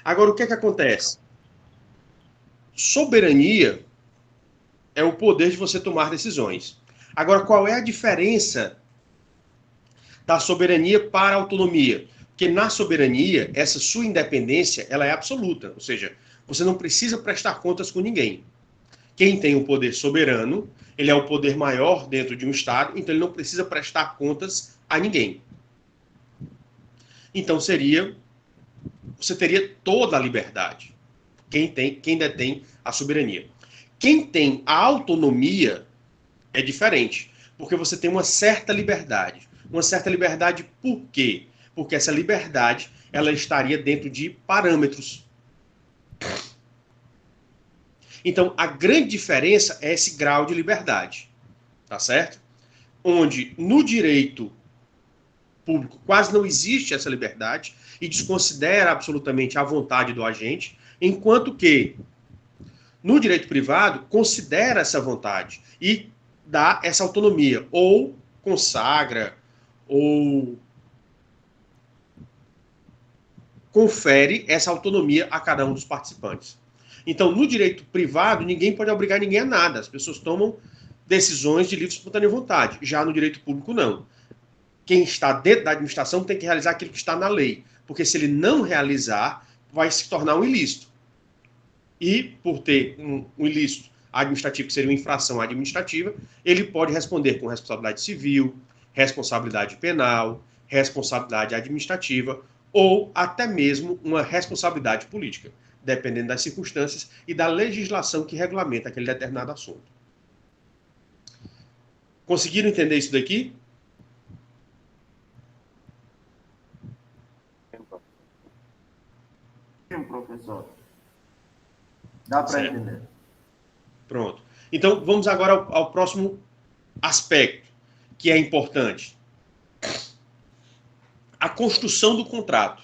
Agora, o que é que acontece? Soberania é o poder de você tomar decisões. Agora, qual é a diferença da soberania para a autonomia? Porque na soberania, essa sua independência, ela é absoluta, ou seja, você não precisa prestar contas com ninguém. Quem tem o poder soberano, ele é o poder maior dentro de um Estado, então ele não precisa prestar contas a ninguém. Então você teria toda a liberdade. Quem detém a soberania. Quem tem a autonomia é diferente, porque você tem uma certa liberdade. Uma certa liberdade por quê? Porque essa liberdade ela estaria dentro de parâmetros. Então, a grande diferença é esse grau de liberdade, tá certo? Onde no direito público quase não existe essa liberdade e desconsidera absolutamente a vontade do agente, enquanto que no direito privado considera essa vontade e dá essa autonomia, ou consagra, ou confere essa autonomia a cada um dos participantes. Então, no direito privado, ninguém pode obrigar ninguém a nada. As pessoas tomam decisões de livre e espontânea vontade. Já no direito público, não. Quem está dentro da administração tem que realizar aquilo que está na lei. Porque se ele não realizar, vai se tornar um ilícito. E, por ter um ilícito administrativo, que seria uma infração administrativa, ele pode responder com responsabilidade civil, responsabilidade penal, responsabilidade administrativa ou até mesmo uma responsabilidade política, dependendo das circunstâncias e da legislação que regulamenta aquele determinado assunto. Conseguiram entender isso daqui? Sim, professor. Dá para entender. Pronto. Então, vamos agora ao próximo aspecto, que é importante. A construção do contrato.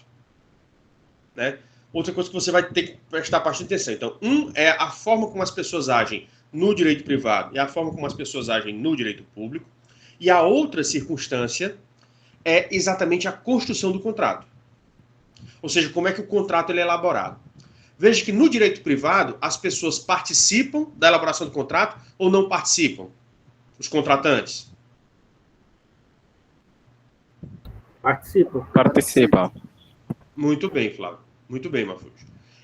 Né? Outra coisa que você vai ter que prestar bastante atenção. Então, é a forma como as pessoas agem no direito privado e a forma como as pessoas agem no direito público. E a outra circunstância é exatamente a construção do contrato. Ou seja, como é que o contrato ele é elaborado. Veja que no direito privado, as pessoas participam da elaboração do contrato ou não participam? Os contratantes? Participam. Muito bem, Flávio. Muito bem, Mafuz.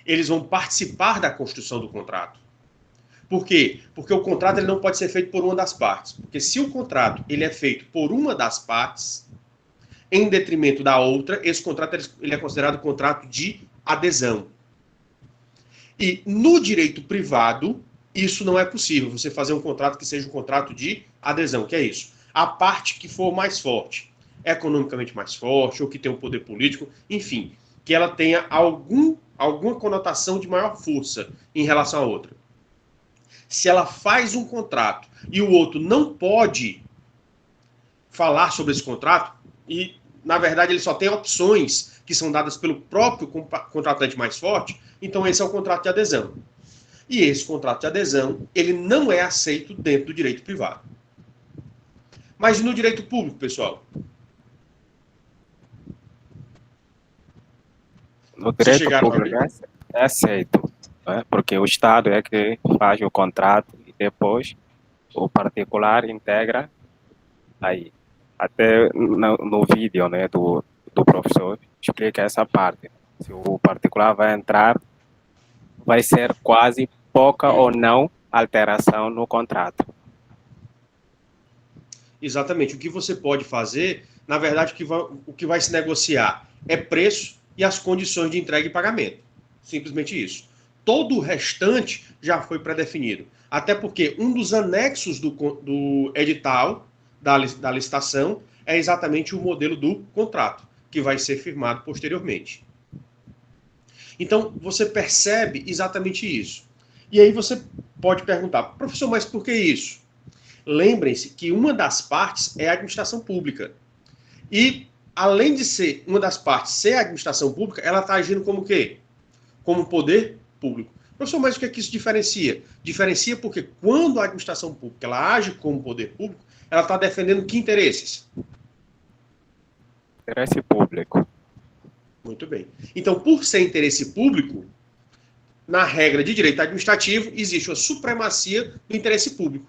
Eles vão participar da construção do contrato. Por quê? Porque o contrato ele não pode ser feito por uma das partes. Porque se o contrato ele é feito por uma das partes, em detrimento da outra, esse contrato ele é considerado contrato de adesão. E no direito privado, isso não é possível. Você fazer um contrato que seja um contrato de adesão. Que é isso? A parte que for mais forte, economicamente mais forte, ou que tem um poder político, enfim, que ela tenha alguma conotação de maior força em relação à outra. Se ela faz um contrato e o outro não pode falar sobre esse contrato, e na verdade ele só tem opções que são dadas pelo próprio contratante mais forte, então esse é o contrato de adesão. E esse contrato de adesão, ele não é aceito dentro do direito privado. Mas no direito público, pessoal? No direito público é aceito, né? Porque o Estado é que faz o contrato e depois o particular integra aí. Até no vídeo, né, do professor, explica essa parte. Se o particular vai entrar, vai ser quase pouca ou não alteração no contrato. Exatamente. O que você pode fazer, na verdade, o que vai se negociar é preço e as condições de entrega e pagamento. Simplesmente isso. Todo o restante já foi pré-definido. Até porque um dos anexos do edital, da licitação, é exatamente o modelo do contrato, que vai ser firmado posteriormente. Então, você percebe exatamente isso. E aí você pode perguntar, professor, mas por que isso? Lembrem-se que uma das partes é a administração pública. E, além de ser uma das partes ser a administração pública, ela está agindo como o quê? Como poder público. Professor, mas o que é que isso diferencia? Diferencia porque quando a administração pública ela age como poder público, ela está defendendo que interesses? Interesse público. Muito bem. Então, por ser interesse público, na regra de direito administrativo, existe uma supremacia do interesse público.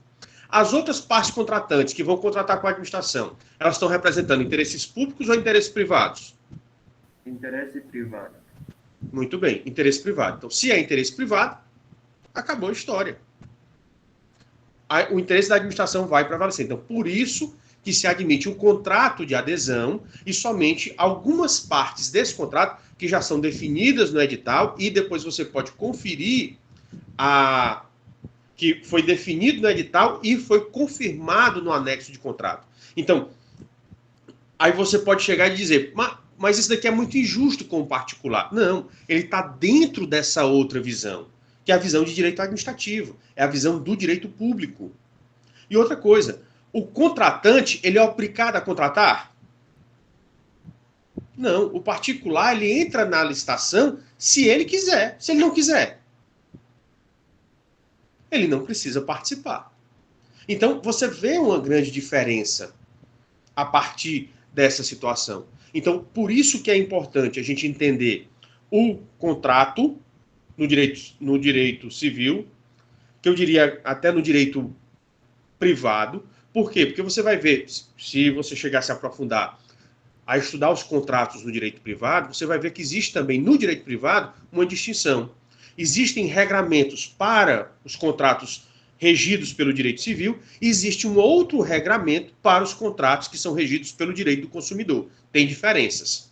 As outras partes contratantes que vão contratar com a administração, elas estão representando interesses públicos ou interesses privados? Interesse privado. Muito bem, interesse privado. Então, se é interesse privado, acabou a história. O interesse da administração vai prevalecer. Então, por isso que se admite um contrato de adesão e somente algumas partes desse contrato que já são definidas no edital e depois você pode conferir que foi definido no edital e foi confirmado no anexo de contrato. Então, aí você pode chegar e dizer, mas isso daqui é muito injusto com o particular. Não, ele está dentro dessa outra visão, que é a visão de direito administrativo, é a visão do direito público. E outra coisa, o contratante, ele é obrigado a contratar? Não, o particular, ele entra na licitação se ele quiser. Se ele não quiser, ele não precisa participar. Então, você vê uma grande diferença a partir dessa situação. Então, por isso que é importante a gente entender o contrato no direito civil, que eu diria até no direito privado. Por quê? Porque você vai ver, se você chegar a se aprofundar a estudar os contratos no direito privado, você vai ver que existe também no direito privado uma distinção. Existem regramentos para os contratos regidos pelo direito civil e existe um outro regramento para os contratos que são regidos pelo direito do consumidor. Tem diferenças.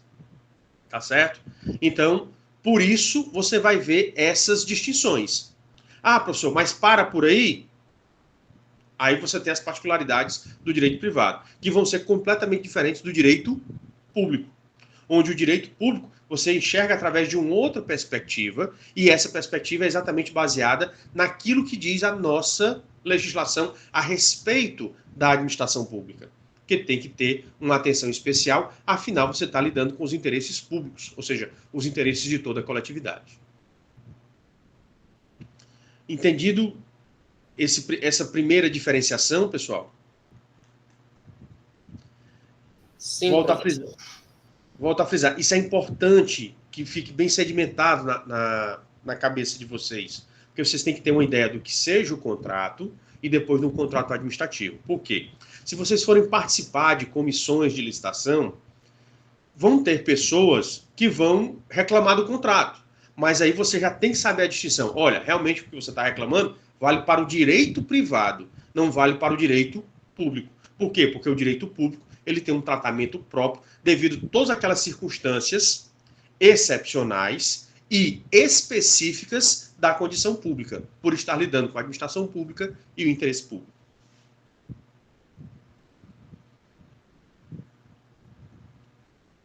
Tá certo? Então, por isso, você vai ver essas distinções. Ah, professor, mas para por aí? Aí você tem as particularidades do direito privado, que vão ser completamente diferentes do direito público. Onde o direito público você enxerga através de uma outra perspectiva, e essa perspectiva é exatamente baseada naquilo que diz a nossa legislação a respeito da administração pública, que tem que ter uma atenção especial, afinal você está lidando com os interesses públicos, ou seja, os interesses de toda a coletividade. Entendido essa primeira diferenciação, pessoal? Sim, Volto a frisar. Isso é importante que fique bem sedimentado na cabeça de vocês. Porque vocês têm que ter uma ideia do que seja o contrato e depois do contrato administrativo. Por quê? Se vocês forem participar de comissões de licitação, vão ter pessoas que vão reclamar do contrato. Mas aí você já tem que saber a distinção. Olha, realmente o que você está reclamando vale para o direito privado, não vale para o direito público. Por quê? Porque o direito público ele tem um tratamento próprio devido a todas aquelas circunstâncias excepcionais e específicas da condição pública, por estar lidando com a administração pública e o interesse público.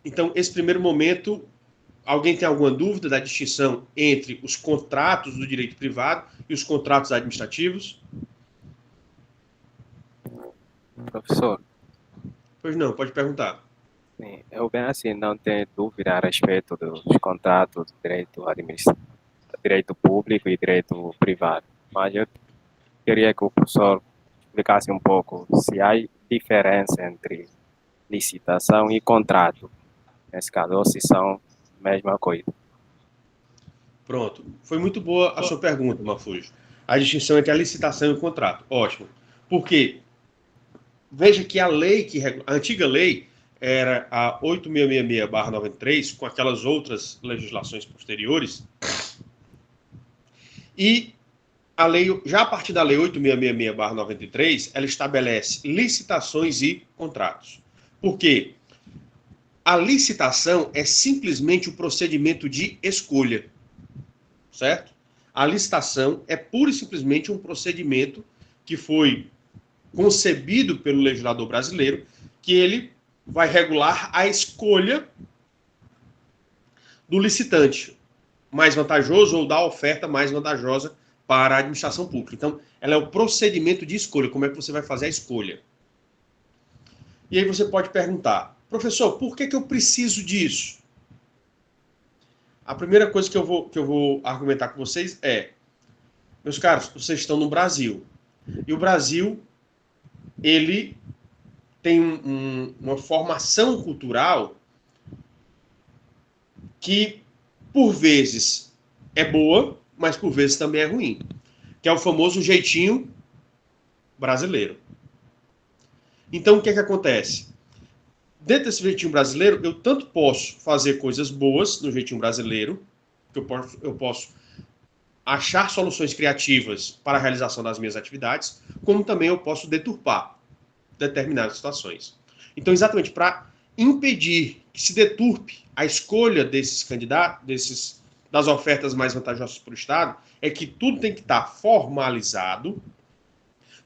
Então, esse primeiro momento, alguém tem alguma dúvida da distinção entre os contratos do direito privado e os contratos administrativos? Professor. Pois não, pode perguntar. Sim, eu bem assim não tenho dúvida a respeito dos contratos do direito público e direito privado, mas eu queria que o professor explicasse um pouco se há diferença entre licitação e contrato, nesse caso, ou se são a mesma coisa. Pronto. Foi muito boa a sua pergunta, Mafujo. A distinção entre a licitação e o contrato. Ótimo. Por quê? Veja que a antiga lei era a 8666/93, com aquelas outras legislações posteriores, e a lei, já a partir da lei 8666/93, ela estabelece licitações e contratos. Por quê? A licitação é simplesmente o procedimento de escolha, certo? A licitação é pura e simplesmente um procedimento que foi concebido pelo legislador brasileiro, que ele vai regular a escolha do licitante mais vantajoso ou da oferta mais vantajosa para a administração pública. Então, ela é o procedimento de escolha, como é que você vai fazer a escolha. E aí você pode perguntar, professor, por que eu preciso disso? A primeira coisa que eu vou argumentar com vocês é, meus caros, vocês estão no Brasil. E o Brasil, ele tem uma formação cultural que, por vezes, é boa, mas por vezes também é ruim, que é o famoso jeitinho brasileiro. Então, o que é que acontece? Dentro desse jeitinho brasileiro, eu tanto posso fazer coisas boas no jeitinho brasileiro, que eu posso achar soluções criativas para a realização das minhas atividades, como também eu posso deturpar determinadas situações. Então, exatamente para impedir que se deturpe a escolha desses candidatos, das ofertas mais vantajosas para o Estado, é que tudo tem que estar formalizado,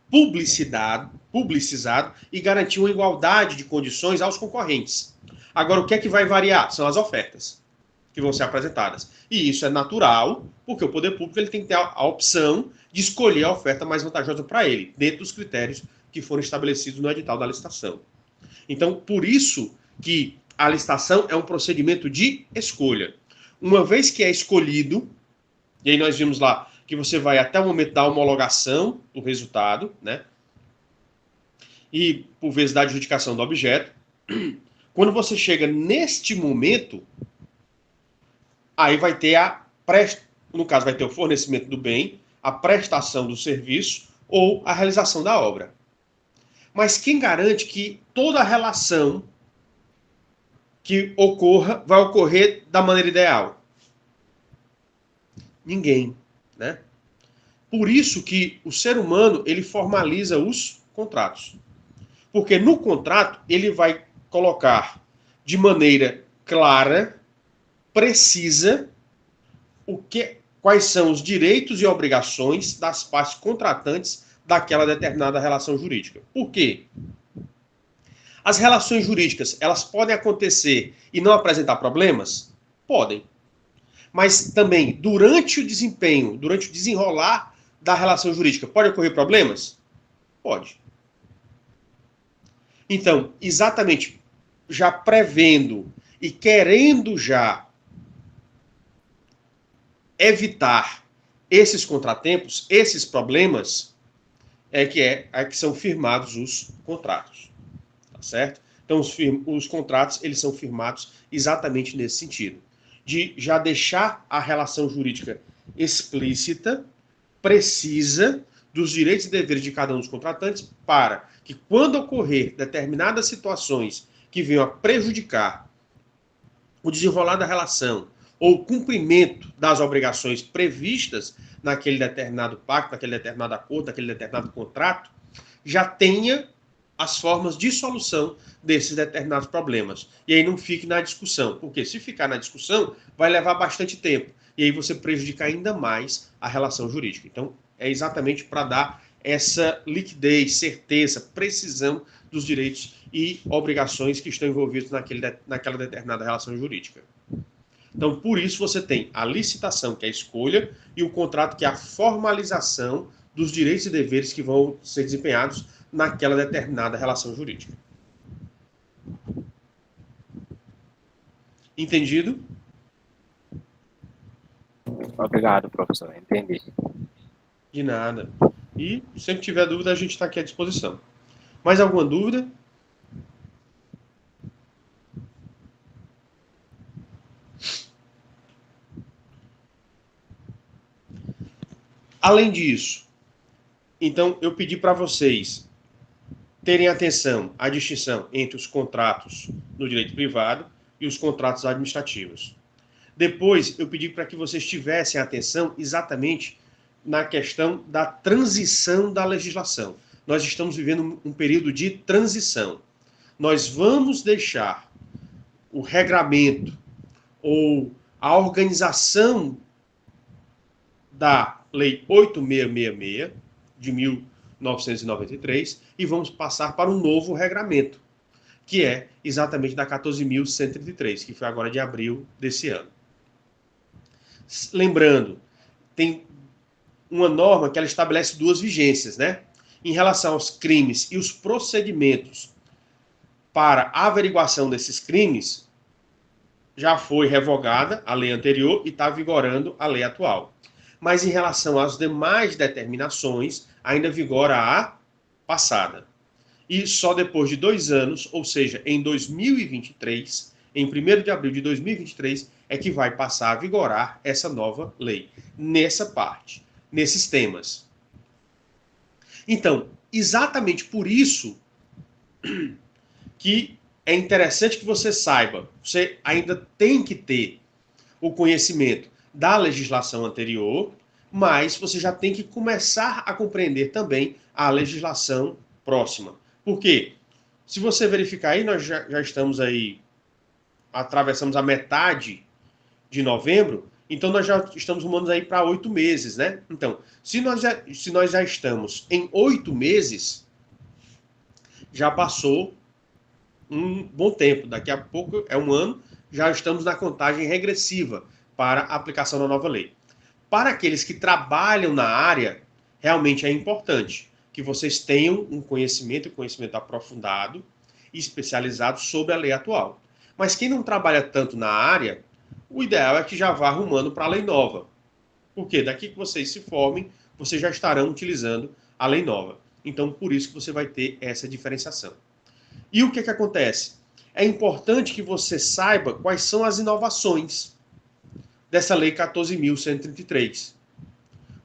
publicizado e garantir uma igualdade de condições aos concorrentes. Agora, o que é que vai variar? São as ofertas que vão ser apresentadas. E isso é natural, porque o poder público ele tem que ter a opção de escolher a oferta mais vantajosa para ele, dentro dos critérios que foram estabelecidos no edital da licitação. Então, por isso que a licitação é um procedimento de escolha. Uma vez que é escolhido, e aí nós vimos lá que você vai até o momento da homologação do resultado, né? E por vezes da adjudicação do objeto. Quando você chega neste momento, aí vai ter no caso vai ter o fornecimento do bem, a prestação do serviço ou a realização da obra. Mas quem garante que toda a relação que ocorra vai ocorrer da maneira ideal? Ninguém, né? Por isso que o ser humano ele formaliza os contratos. Porque no contrato ele vai colocar de maneira clara, precisa, quais são os direitos e obrigações das partes contratantes daquela determinada relação jurídica. Por quê? As relações jurídicas, elas podem acontecer e não apresentar problemas? Podem. Mas também, durante o desenrolar da relação jurídica, pode ocorrer problemas? Pode. Então, exatamente, já prevendo e querendo já evitar esses contratempos, esses problemas, é que são firmados os contratos. Tá certo? Então, os contratos, eles são firmados exatamente nesse sentido. De já deixar a relação jurídica explícita, precisa, dos direitos e deveres de cada um dos contratantes, para que, quando ocorrer determinadas situações que venham a prejudicar o desenrolar da relação ou o cumprimento das obrigações previstas naquele determinado pacto, naquele determinado acordo, naquele determinado contrato, já tenha as formas de solução desses determinados problemas. E aí não fique na discussão, porque se ficar na discussão, vai levar bastante tempo. E aí você prejudica ainda mais a relação jurídica. Então, é exatamente para dar essa liquidez, certeza, precisão dos direitos e obrigações que estão envolvidos naquela determinada relação jurídica. Então, por isso você tem a licitação, que é a escolha, e o contrato, que é a formalização dos direitos e deveres que vão ser desempenhados naquela determinada relação jurídica. Entendido? Obrigado, professor. Entendi. De nada. E, sempre tiver dúvida, a gente está aqui à disposição. Mais alguma dúvida? Além disso, então, eu pedi para vocês terem atenção à distinção entre os contratos no direito privado e os contratos administrativos. Depois, eu pedi para que vocês tivessem atenção exatamente na questão da transição da legislação. Nós estamos vivendo um período de transição. Nós vamos deixar o regramento ou a organização da Lei 8666, de 1993, e vamos passar para um novo regramento, que é exatamente da 14.133, que foi agora de abril desse ano. Lembrando, tem uma norma que ela estabelece duas vigências, né? Em relação aos crimes e os procedimentos para a averiguação desses crimes, já foi revogada a lei anterior e está vigorando a lei atual. Mas em relação às demais determinações, ainda vigora a passada. E só depois de 2 anos, ou seja, em 2023, em 1º de abril de 2023, é que vai passar a vigorar essa nova lei, nessa parte, nesses temas. Então, exatamente por isso que é interessante que você saiba, você ainda tem que ter o conhecimento da legislação anterior, mas você já tem que começar a compreender também a legislação próxima. Por quê? Se você verificar aí, nós já estamos aí, atravessamos a metade de novembro, então nós já estamos rumando aí para 8 meses, né? Então, se nós já estamos em 8 meses, já passou um bom tempo. Daqui a pouco, é um ano, já estamos na contagem regressiva para a aplicação da nova lei. Para aqueles que trabalham na área, realmente é importante que vocês tenham um conhecimento aprofundado e especializado sobre a lei atual. Mas quem não trabalha tanto na área, o ideal é que já vá arrumando para a lei nova. Porque daqui que vocês se formem, vocês já estarão utilizando a lei nova. Então, por isso que você vai ter essa diferenciação. E o que acontece? É importante que você saiba quais são as inovações dessa lei 14.133.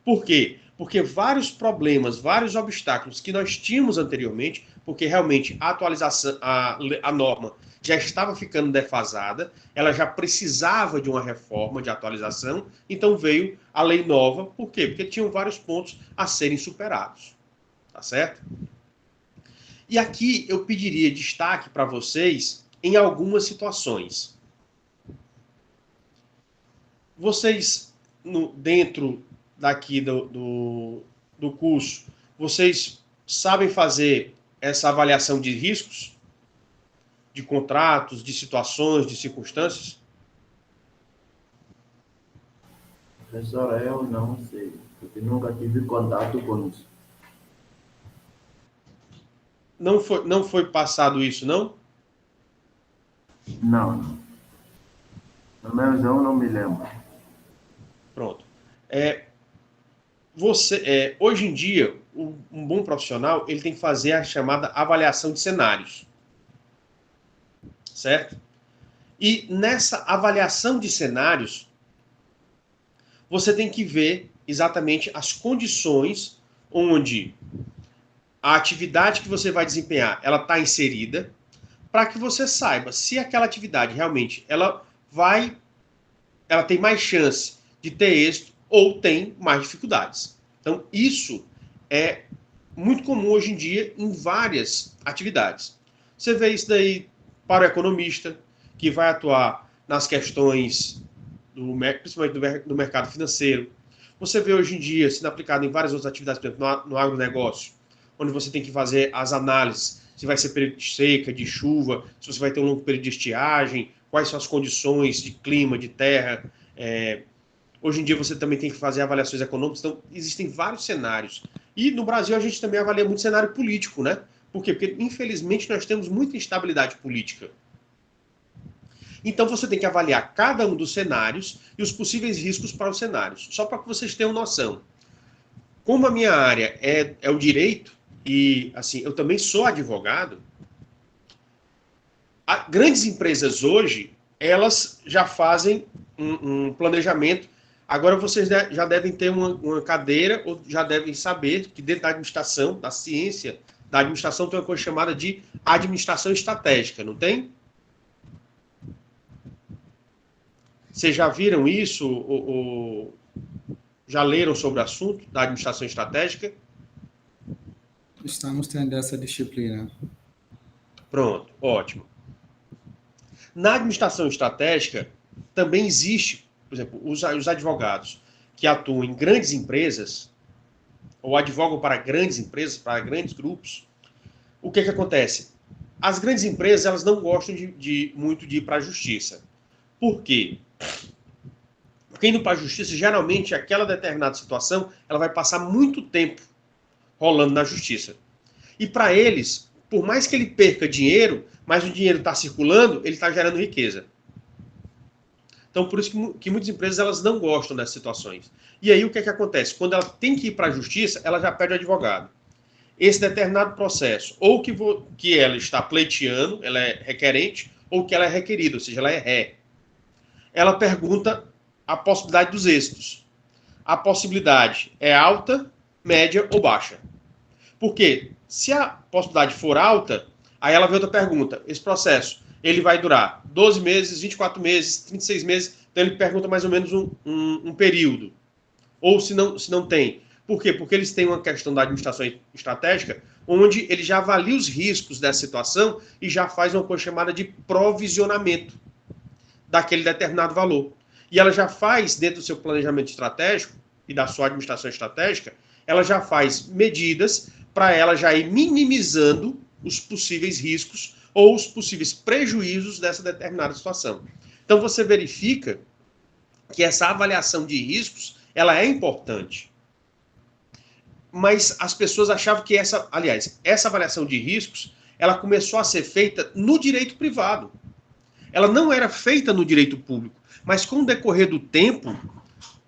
Por quê? Porque vários problemas, vários obstáculos que nós tínhamos anteriormente, porque realmente a atualização, a norma já estava ficando defasada, ela já precisava de uma reforma, de atualização, então veio a lei nova. Por quê? Porque tinham vários pontos a serem superados. Tá certo? E aqui eu pediria destaque para vocês em algumas situações. Vocês, dentro daqui do curso, vocês sabem fazer essa avaliação de riscos, de contratos, de situações, de circunstâncias? Professor, eu não sei, porque nunca tive contato com isso. Não foi passado isso, não? Não. Pelo menos eu não me lembro. Pronto. Hoje em dia, um bom profissional ele tem que fazer a chamada avaliação de cenários. Certo? E nessa avaliação de cenários, você tem que ver exatamente as condições onde a atividade que você vai desempenhar, ela está inserida, para que você saiba se aquela atividade realmente ela tem mais chance de ter êxito ou tem mais dificuldades. Então, isso é muito comum hoje em dia em várias atividades. Você vê isso daí para o economista, que vai atuar nas questões, principalmente do mercado financeiro. Você vê hoje em dia sendo aplicado em várias outras atividades, por exemplo, no agronegócio, onde você tem que fazer as análises, se vai ser período de seca, de chuva, se você vai ter um longo período de estiagem, quais são as condições de clima, de terra. Hoje em dia você também tem que fazer avaliações econômicas, então existem vários cenários. E no Brasil a gente também avalia muito cenário político, né? Por quê? Porque infelizmente nós temos muita instabilidade política. Então você tem que avaliar cada um dos cenários e os possíveis riscos para os cenários. Só para que vocês tenham noção. Como a minha área é o direito, e assim, eu também sou advogado, grandes empresas hoje, elas já fazem um planejamento. Agora vocês já devem ter uma cadeira, ou já devem saber que dentro da administração, da ciência, da administração tem uma coisa chamada de administração estratégica, não tem? Vocês já viram isso? Ou já leram sobre o assunto da administração estratégica? Estamos tendo essa disciplina. Pronto, ótimo. Na administração estratégica, também existe, por exemplo, os advogados que atuam em grandes empresas, ou advogam para grandes empresas, para grandes grupos. O que acontece? As grandes empresas, elas não gostam muito de ir para a justiça. Por quê? Porque indo para a justiça, geralmente, aquela determinada situação, ela vai passar muito tempo rolando na justiça. E para eles, por mais que ele perca dinheiro, mas o dinheiro está circulando, ele está gerando riqueza. Então, por isso que muitas empresas elas não gostam dessas situações. E aí, o que acontece? Quando ela tem que ir para a justiça, ela já pede o advogado. Esse determinado processo, ou que ela está pleiteando, ela é requerente, ou que ela é requerida, ou seja, ela é ré. Ela pergunta a possibilidade dos êxitos. A possibilidade é alta, média ou baixa. Porque se a possibilidade for alta, aí ela vem outra pergunta. Esse processo, ele vai durar 12 meses, 24 meses, 36 meses. Então ele pergunta mais ou menos um período. Ou se não tem. Por quê? Porque eles têm uma questão da administração estratégica, onde ele já avalia os riscos dessa situação e já faz uma coisa chamada de provisionamento daquele determinado valor. E ela já faz, dentro do seu planejamento estratégico e da sua administração estratégica, ela já faz medidas para ela já ir minimizando os possíveis riscos ou os possíveis prejuízos dessa determinada situação. Então você verifica que essa avaliação de riscos, ela é importante. Mas as pessoas achavam que essa avaliação de riscos, ela começou a ser feita no direito privado. Ela não era feita no direito público, mas com o decorrer do tempo,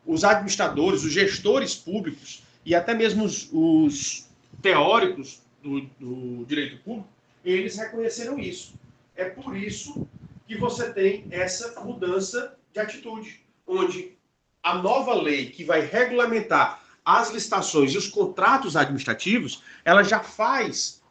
os administradores, os gestores públicos e até mesmo os teóricos do direito público, eles reconheceram isso. É por isso que você tem essa mudança de atitude, onde a nova lei que vai regulamentar as licitações e os contratos administrativos, ela já faz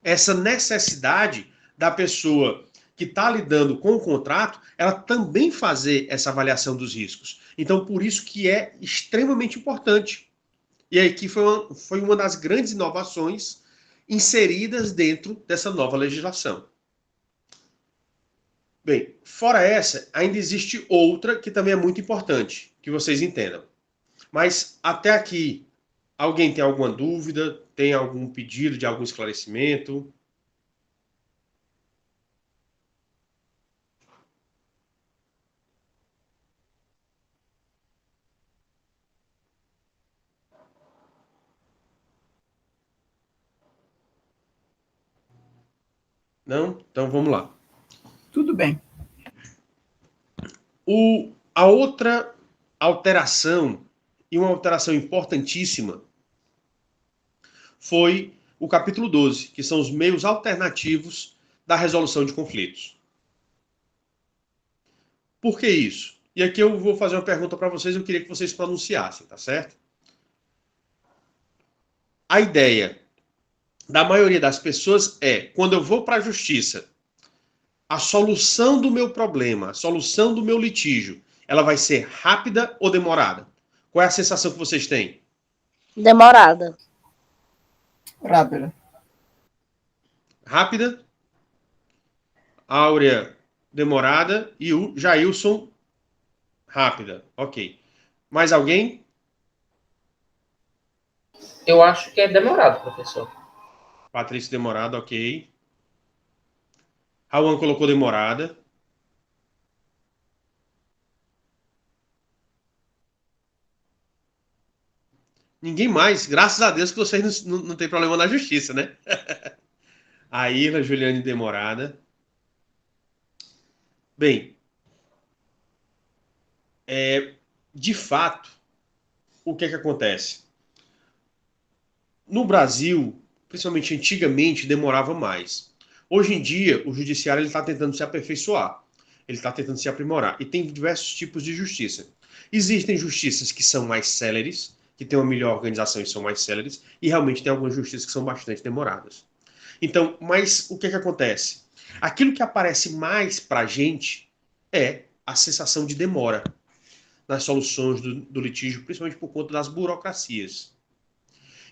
essa necessidade da pessoa que está lidando com o contrato, ela também fazer essa avaliação dos riscos. Então, por isso que é extremamente importante. E aí que foi uma das grandes inovações inseridas dentro dessa nova legislação. Bem, fora essa, ainda existe outra que também é muito importante, que vocês entendam. Mas até aqui, alguém tem alguma dúvida? Tem algum pedido de algum esclarecimento? Não? Então vamos lá. Tudo bem. A outra alteração, e uma alteração importantíssima, foi o capítulo 12, que são os meios alternativos da resolução de conflitos. Por que isso? E aqui eu vou fazer uma pergunta para vocês, eu queria que vocês pronunciassem, tá certo? A ideia da maioria das pessoas é, quando eu vou para a justiça, a solução do meu problema, a solução do meu litígio, ela vai ser rápida ou demorada? Qual é a sensação que vocês têm? Demorada. Rápida. Rápida? Áurea, demorada. E o Jailson, rápida. Ok. Mais alguém? Eu acho que é demorado, professor. Patrícia, demorada, ok. Rauan colocou demorada. Ninguém mais. Graças a Deus que vocês não têm problema na justiça, né? A Ila, Juliane, demorada. Bem, de fato, o que é que acontece? No Brasil, principalmente antigamente, demorava mais. Hoje em dia, o judiciário está tentando se aperfeiçoar. Ele está tentando se aprimorar. E tem diversos tipos de justiça. Existem justiças que são mais céleres, que têm uma melhor organização e são mais céleres, e realmente tem algumas justiças que são bastante demoradas. Então, mas o que é que acontece? Aquilo que aparece mais para a gente é a sensação de demora nas soluções do litígio, principalmente por conta das burocracias.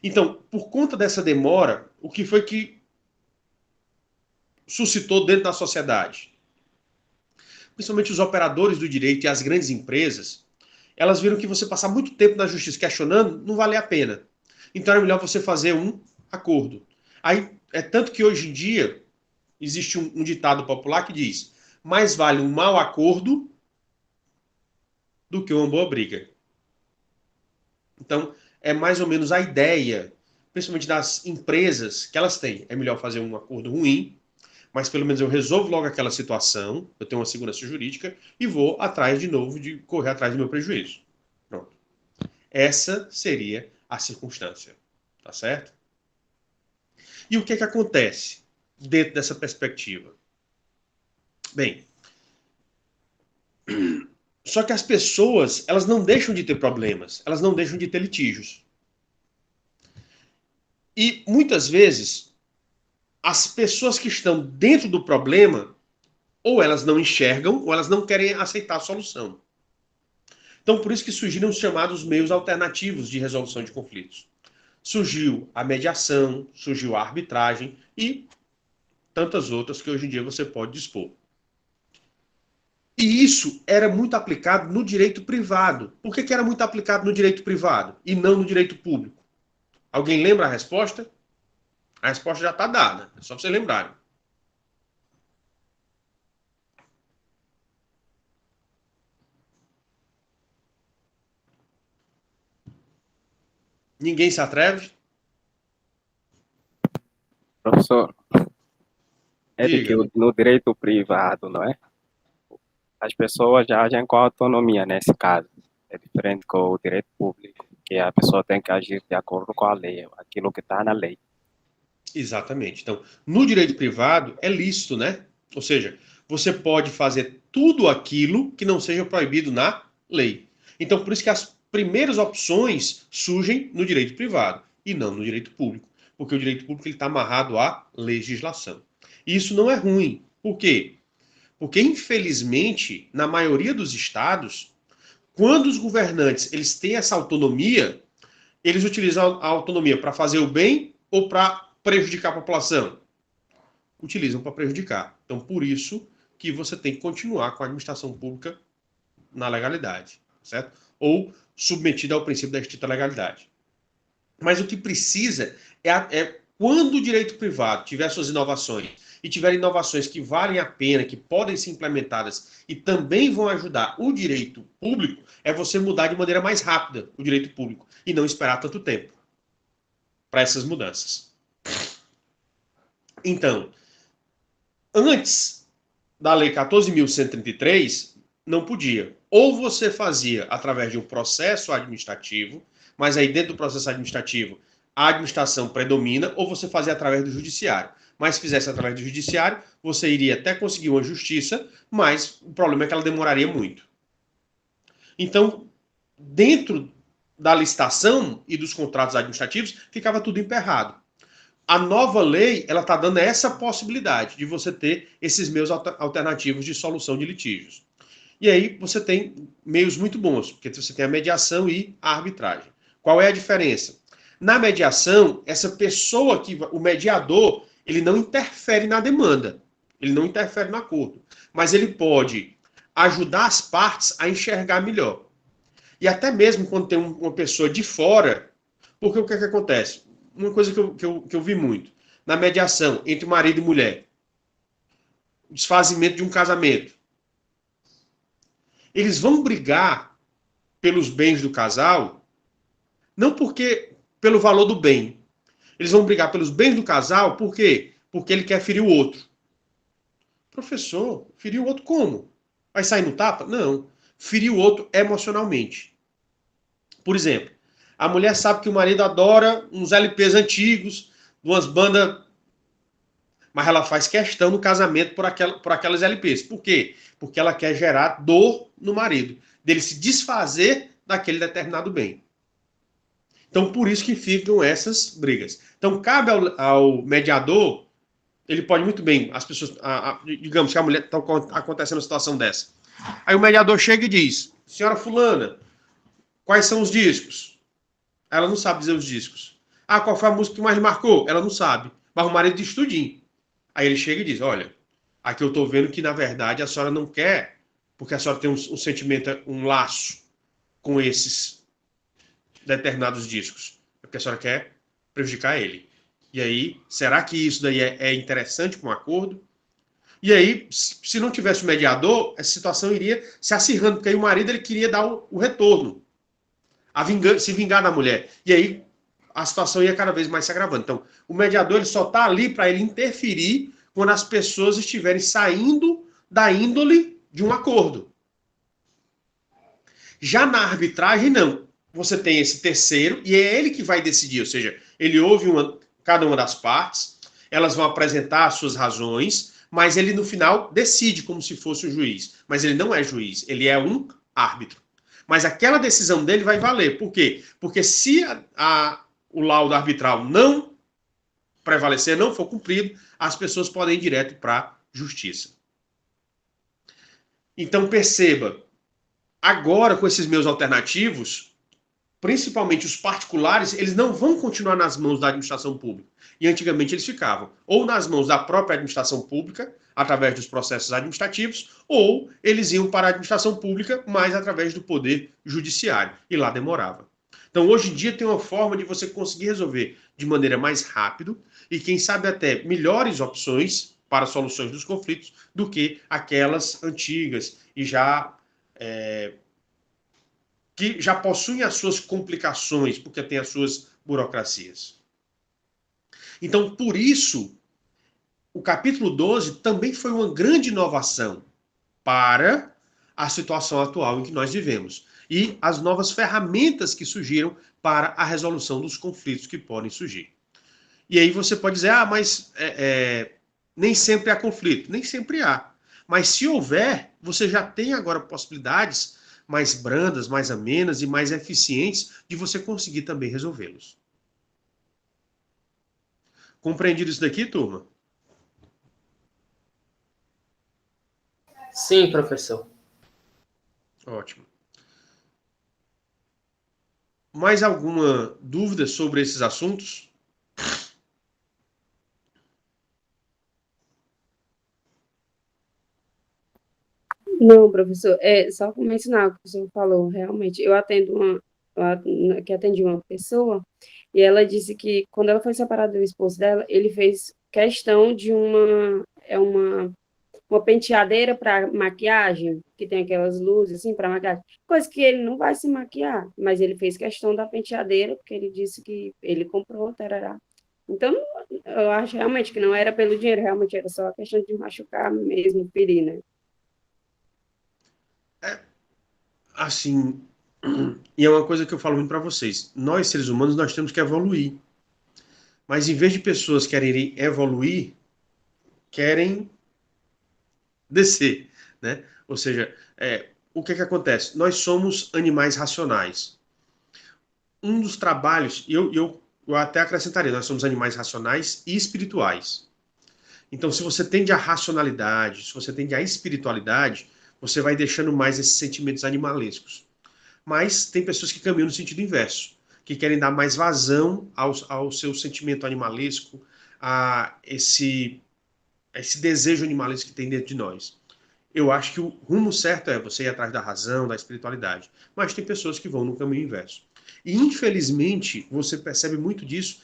Então, por conta dessa demora, o que foi que suscitou dentro da sociedade? Principalmente os operadores do direito e as grandes empresas, elas viram que você passar muito tempo na justiça questionando não vale a pena. Então é melhor você fazer um acordo. Aí, é tanto que hoje em dia existe um ditado popular que diz: mais vale um mau acordo do que uma boa briga. Então, é mais ou menos a ideia, principalmente das empresas, que elas têm. É melhor fazer um acordo ruim, mas pelo menos eu resolvo logo aquela situação, eu tenho uma segurança jurídica e vou atrás de novo, de correr atrás do meu prejuízo. Pronto. Essa seria a circunstância. Tá certo? E o que é que acontece dentro dessa perspectiva? Bem, só que as pessoas, elas não deixam de ter problemas, elas não deixam de ter litígios. E muitas vezes, as pessoas que estão dentro do problema, ou elas não enxergam, ou elas não querem aceitar a solução. Então, por isso que surgiram os chamados meios alternativos de resolução de conflitos. Surgiu a mediação, surgiu a arbitragem e tantas outras que hoje em dia você pode dispor. E isso era muito aplicado no direito privado. Por que era muito aplicado no direito privado e não no direito público? Alguém lembra a resposta? A resposta já está dada, é só vocês lembrarem. Ninguém se atreve? Professor, é de Diga. que no direito privado, não é? As pessoas já agem com autonomia nesse caso. É diferente com o direito público, que a pessoa tem que agir de acordo com a lei, aquilo que está na lei. Exatamente. Então, no direito privado é lícito, né? Ou seja, você pode fazer tudo aquilo que não seja proibido na lei. Então, por isso que as primeiras opções surgem no direito privado e não no direito público. Porque o direito público está amarrado à legislação. E isso não é ruim. Por quê? Porque, infelizmente, na maioria dos estados, quando os governantes eles têm essa autonomia, eles utilizam a autonomia para fazer o bem ou para prejudicar a população? Utilizam para prejudicar. Então, por isso que você tem que continuar com a administração pública na legalidade, certo? Ou submetida ao princípio da estrita legalidade. Mas o que precisa é quando o direito privado tiver suas inovações e tiver inovações que valem a pena, que podem ser implementadas e também vão ajudar o direito público, é você mudar de maneira mais rápida o direito público e não esperar tanto tempo para essas mudanças. Então, antes da Lei 14.133, não podia. Ou você fazia através de um processo administrativo, mas aí dentro do processo administrativo a administração predomina, ou você fazia através do judiciário. Mas se fizesse através do judiciário, você iria até conseguir uma justiça, mas o problema é que ela demoraria muito. Então, dentro da licitação e dos contratos administrativos, ficava tudo emperrado. A nova lei, ela está dando essa possibilidade de você ter esses meios alternativos de solução de litígios. E aí você tem meios muito bons, porque você tem a mediação e a arbitragem. Qual é a diferença? Na mediação, essa pessoa o mediador, ele não interfere na demanda, ele não interfere no acordo, mas ele pode ajudar as partes a enxergar melhor. E até mesmo quando tem uma pessoa de fora, porque o que acontece? Uma coisa que eu vi muito, na mediação entre marido e mulher, o desfazimento de um casamento. Eles vão brigar pelos bens do casal, não pelo valor do bem. Eles vão brigar pelos bens do casal, por quê? Porque ele quer ferir o outro. Professor, ferir o outro como? Vai sair no tapa? Não. Ferir o outro emocionalmente. Por exemplo, a mulher sabe que o marido adora uns LPs antigos, umas bandas, mas ela faz questão no casamento por aquelas LPs. Por quê? Porque ela quer gerar dor no marido, dele se desfazer daquele determinado bem. Então, por isso que ficam essas brigas. Então, cabe ao mediador, ele pode muito bem, as pessoas, digamos que a mulher está acontecendo uma situação dessa. Aí o mediador chega e diz, senhora fulana, quais são os discos? Ela não sabe dizer os discos. Ah, qual foi a música que mais marcou? Ela não sabe. Mas o marido diz tudinho. Aí ele chega e diz, olha, aqui eu estou vendo que, na verdade, a senhora não quer, porque a senhora tem um sentimento, um laço com esses determinados discos. É porque a senhora quer prejudicar ele. E aí, será que isso daí é interessante para um acordo? E aí, se não tivesse o mediador, essa situação iria se acirrando, porque aí o marido ele queria dar o retorno, se vingar da mulher. E aí, a situação ia cada vez mais se agravando. Então, o mediador ele só está ali para ele interferir quando as pessoas estiverem saindo da índole de um acordo. Já na arbitragem, não. Você tem esse terceiro e é ele que vai decidir, ou seja, ele ouve cada uma das partes, elas vão apresentar as suas razões, mas ele no final decide como se fosse o juiz. Mas ele não é juiz, ele é um árbitro. Mas aquela decisão dele vai valer. Por quê? Porque se o laudo arbitral não prevalecer, não for cumprido, as pessoas podem ir direto para a justiça. Então perceba, agora com esses meus alternativos, principalmente os particulares, eles não vão continuar nas mãos da administração pública. E antigamente eles ficavam ou nas mãos da própria administração pública, através dos processos administrativos, ou eles iam para a administração pública, mas através do poder judiciário. E lá demorava. Então, hoje em dia, tem uma forma de você conseguir resolver de maneira mais rápida e, quem sabe, até melhores opções para soluções dos conflitos do que aquelas antigas e que já possuem as suas complicações, porque tem as suas burocracias. Então, por isso, o capítulo 12 também foi uma grande inovação para a situação atual em que nós vivemos e as novas ferramentas que surgiram para a resolução dos conflitos que podem surgir. E aí você pode dizer, mas nem sempre há conflito. Nem sempre há. Mas se houver, você já tem agora possibilidades mais brandas, mais amenas e mais eficientes de você conseguir também resolvê-los. Compreendido isso daqui, turma? Sim, professor. Ótimo. Mais alguma dúvida sobre esses assuntos? Não, professor, só para mencionar o que o senhor falou, realmente, que atendi uma pessoa, e ela disse que quando ela foi separada do esposo dela, ele fez questão de uma penteadeira para maquiagem, que tem aquelas luzes assim para maquiagem, coisa que ele não vai se maquiar, mas ele fez questão da penteadeira, porque ele disse que ele comprou, tarará. Então, eu acho realmente que não era pelo dinheiro, realmente era só a questão de machucar mesmo, ferir, né? Assim, e é uma coisa que eu falo muito para vocês. Nós, seres humanos, nós temos que evoluir. Mas em vez de pessoas quererem evoluir, querem descer, né? Ou seja, o que acontece? Nós somos animais racionais. Um dos trabalhos, e eu até acrescentaria, nós somos animais racionais e espirituais. Então, se você tende à racionalidade, se você tende à espiritualidade, você vai deixando mais esses sentimentos animalescos. Mas tem pessoas que caminham no sentido inverso, que querem dar mais vazão ao seu sentimento animalesco, a esse desejo animalesco que tem dentro de nós. Eu acho que o rumo certo é você ir atrás da razão, da espiritualidade. Mas tem pessoas que vão no caminho inverso. E, infelizmente, você percebe muito disso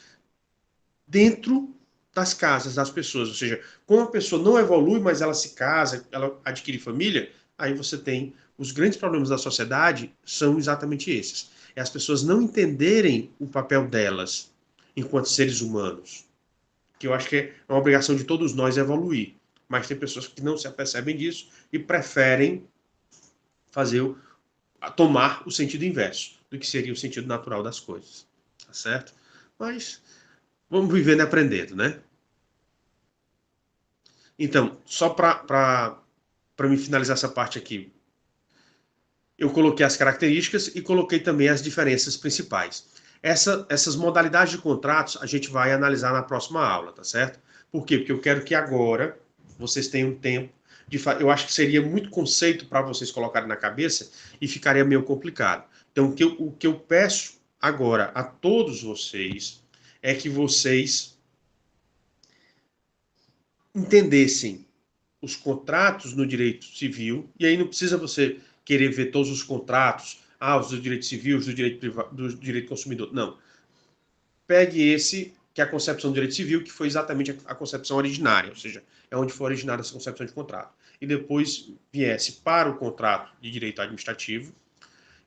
dentro das casas das pessoas. Ou seja, como a pessoa não evolui, mas ela se casa, ela adquire família, aí você tem os grandes problemas da sociedade são exatamente esses. É as pessoas não entenderem o papel delas enquanto seres humanos. Que eu acho que é uma obrigação de todos nós evoluir. Mas tem pessoas que não se apercebem disso e preferem tomar o sentido inverso do que seria o sentido natural das coisas. Tá certo? Mas vamos vivendo e aprendendo, né? Então, só para me finalizar essa parte aqui, eu coloquei as características e coloquei também as diferenças principais. Essas modalidades de contratos a gente vai analisar na próxima aula, tá certo? Por quê? Porque eu quero que agora vocês tenham tempo eu acho que seria muito conceito para vocês colocarem na cabeça e ficaria meio complicado. Então, o que eu peço agora a todos vocês é que vocês entendessem os contratos no direito civil, e aí não precisa você querer ver todos os contratos, os do direito civil, os do direito privado, do direito consumidor. Não. Pegue esse, que é a concepção do direito civil, que foi exatamente a concepção originária, ou seja, é onde foi originada essa concepção de contrato. E depois viesse para o contrato de direito administrativo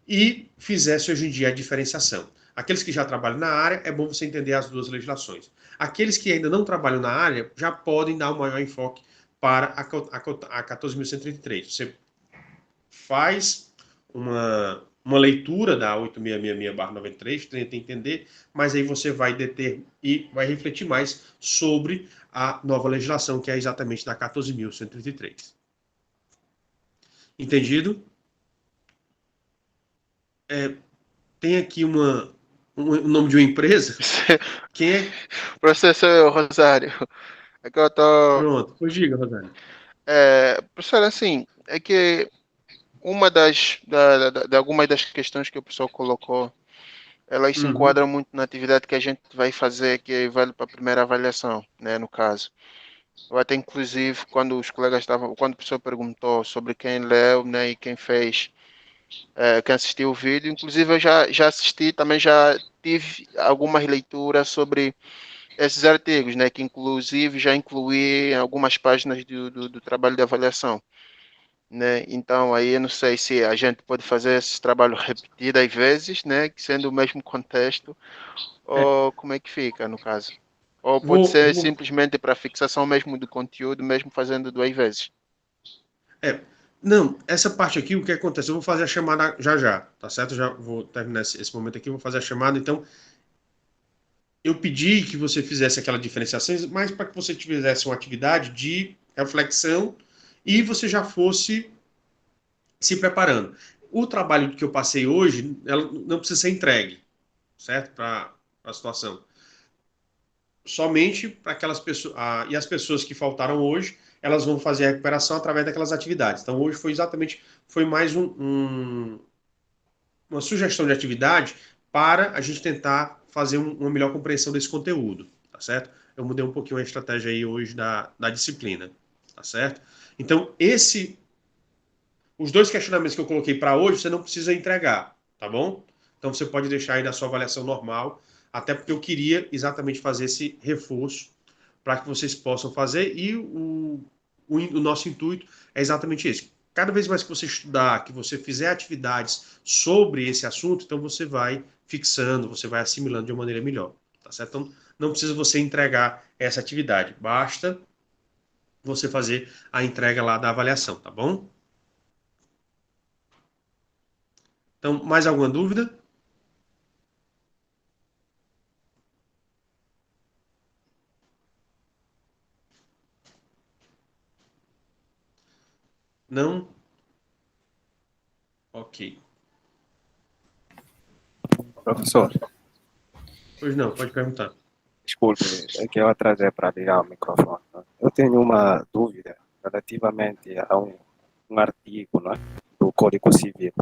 e fizesse hoje em dia a diferenciação. Aqueles que já trabalham na área, é bom você entender as duas legislações. Aqueles que ainda não trabalham na área, já podem dar um maior enfoque para a 14.133. Você faz uma leitura da 8666/93, tenta entender, mas aí você vai deter e vai refletir mais sobre a nova legislação, que é exatamente da 14.133. Entendido? Tem aqui o nome de uma empresa. Quem é? Professor Rosário, é que eu tô... Pronto, pois diga, Rosário. Professor, assim, é que uma de algumas das questões que o professor colocou, elas se enquadram muito na atividade que a gente vai fazer, que vale para a primeira avaliação, né, no caso. Eu até, inclusive, quando o professor perguntou sobre quem leu, né, e quem fez, quem assistiu o vídeo, inclusive eu já assisti, também já tive algumas leituras sobre esses artigos, né, que inclusive já incluí em algumas páginas do trabalho de avaliação, né? Então aí eu não sei se a gente pode fazer esse trabalho repetidas vezes, né, sendo o mesmo contexto, ou como é que fica no caso? Ou pode ser simplesmente para fixação mesmo do conteúdo, mesmo fazendo 2 vezes? Não, essa parte aqui, o que acontece? Eu vou fazer a chamada já, tá certo? Já vou terminar esse momento aqui, vou fazer a chamada. Então, eu pedi que você fizesse aquela diferenciação, mas para que você tivesse uma atividade de reflexão e você já fosse se preparando. O trabalho que eu passei hoje, ela não precisa ser entregue, certo? Para a situação. Somente para aquelas pessoas, e as pessoas que faltaram hoje, elas vão fazer a recuperação através daquelas atividades. Então, hoje foi mais uma sugestão de atividade para a gente tentar fazer uma melhor compreensão desse conteúdo, tá certo? Eu mudei um pouquinho a estratégia aí hoje da disciplina, tá certo? Então, os 2 questionamentos que eu coloquei para hoje, você não precisa entregar, tá bom? Então, você pode deixar aí na sua avaliação normal, até porque eu queria exatamente fazer esse reforço para que vocês possam fazer, e o nosso intuito é exatamente esse. Cada vez mais que você estudar, que você fizer atividades sobre esse assunto, então você vai fixando, você vai assimilando de uma maneira melhor, tá certo? Então, não precisa você entregar essa atividade, basta você fazer a entrega lá da avaliação, tá bom? Então, mais alguma dúvida? Não? Ok. Professor, Pois não, pode perguntar. desculpe, é que eu atrasei para ligar o microfone. Eu tenho uma dúvida relativamente a um artigo, né, do Código Civil,